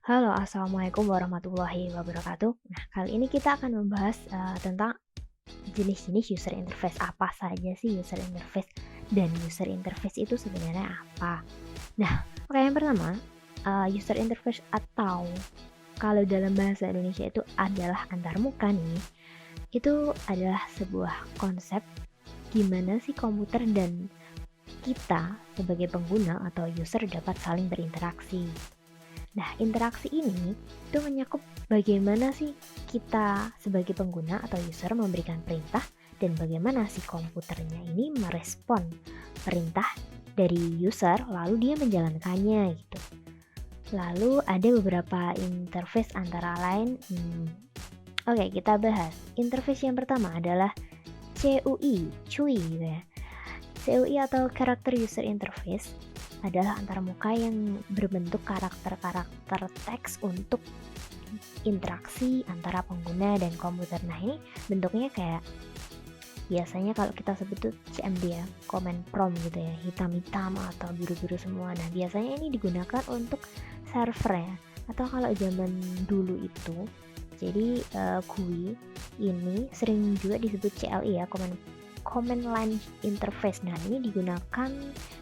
Halo, assalamualaikum warahmatullahi wabarakatuh. Nah, kali ini kita akan membahas tentang jenis-jenis user interface. Apa saja sih user interface dan user interface itu sebenarnya apa? Nah, oke, yang pertama, user interface atau kalau dalam bahasa Indonesia itu adalah antarmuka nih. Itu adalah sebuah konsep gimana sih komputer dan kita sebagai pengguna atau user dapat saling berinteraksi. Nah, interaksi ini itu menyakup bagaimana sih kita sebagai pengguna atau user memberikan perintah dan bagaimana si komputernya ini merespon perintah dari user lalu dia menjalankannya gitu. Lalu ada beberapa interface antara lain. Oke, kita bahas. Interface yang pertama adalah CUI gitu ya. CUI atau Character User Interface adalah antarmuka yang berbentuk karakter-karakter teks untuk interaksi antara pengguna dan komputer. Nah, ini bentuknya kayak biasanya kalau kita sebut tuh CMD ya, command prompt gitu ya, hitam-hitam atau biru-biru semua. Nah, biasanya ini digunakan untuk server ya, atau kalau zaman dulu itu jadi GUI ini sering juga disebut CLI ya, command line interface. Nah, ini digunakan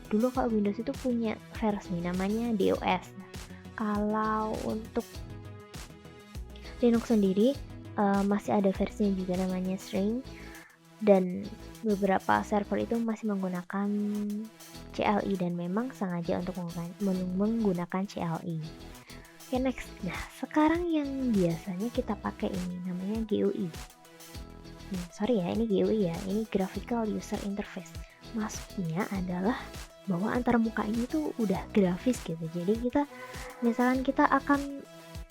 dulu kalau Windows itu punya versi namanya DOS. Nah, kalau untuk Linux sendiri masih ada versinya juga namanya String, dan beberapa server itu masih menggunakan CLI dan memang sengaja untuk menggunakan CLI. Oke, next. Nah, sekarang yang biasanya kita pakai ini namanya GUI. Sorry ya, ini GUI ya, ini Graphical User Interface. Maksudnya adalah bahwa antar muka ini tuh udah grafis gitu. Jadi misalkan kita akan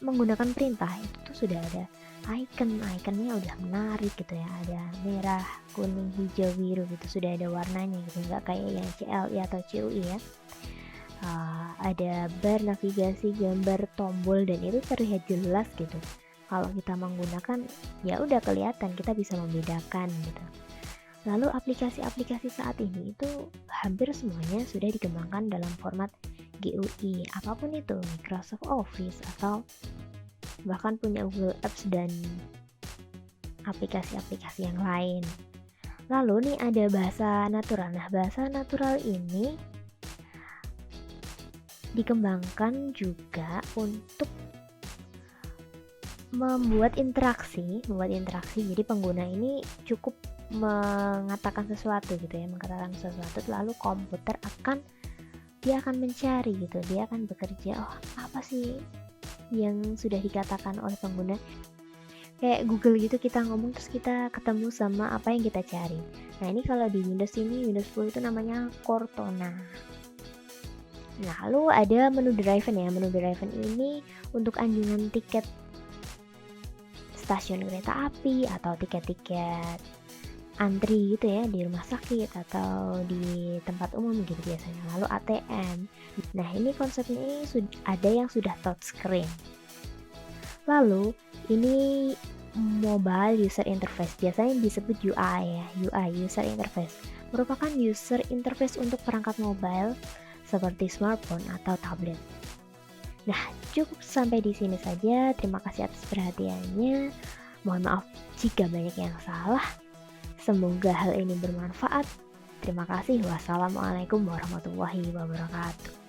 menggunakan perintah, itu tuh sudah ada ikonnya udah menarik gitu ya, ada merah, kuning, hijau, biru gitu, sudah ada warnanya gitu, nggak kayak yang CLI atau CUI ya. Ada bar navigasi, gambar, tombol, dan itu terlihat jelas gitu. Kalau kita menggunakan ya udah kelihatan, kita bisa membedakan gitu. Lalu aplikasi-aplikasi saat ini itu hampir semuanya sudah dikembangkan dalam format GUI, apapun itu, Microsoft Office atau bahkan punya Google Apps dan aplikasi-aplikasi yang lain. Lalu nih ada bahasa natural. Nah, bahasa natural ini dikembangkan juga untuk membuat interaksi. Jadi pengguna ini cukup mengatakan sesuatu gitu ya, lalu komputer akan mencari gitu, dia akan bekerja, oh apa sih yang sudah dikatakan oleh pengguna, kayak Google gitu, kita ngomong terus kita ketemu sama apa yang kita cari. Nah, ini kalau di Windows 10 itu namanya Cortana. Nah, lalu ada menu driven ya, menu driven ini untuk anjungan tiket stasiun kereta api atau tiket-tiket antri gitu ya di rumah sakit atau di tempat umum gitu biasanya. Lalu ATM. Nah, ini konsepnya ini ada yang sudah touchscreen. Lalu ini mobile user interface, biasanya disebut UI ya, UI user interface. Merupakan user interface untuk perangkat mobile seperti smartphone atau tablet. Nah, cukup sampai di sini saja. Terima kasih atas perhatiannya. Mohon maaf jika banyak yang salah. Semoga hal ini bermanfaat. Terima kasih. Wassalamualaikum warahmatullahi wabarakatuh.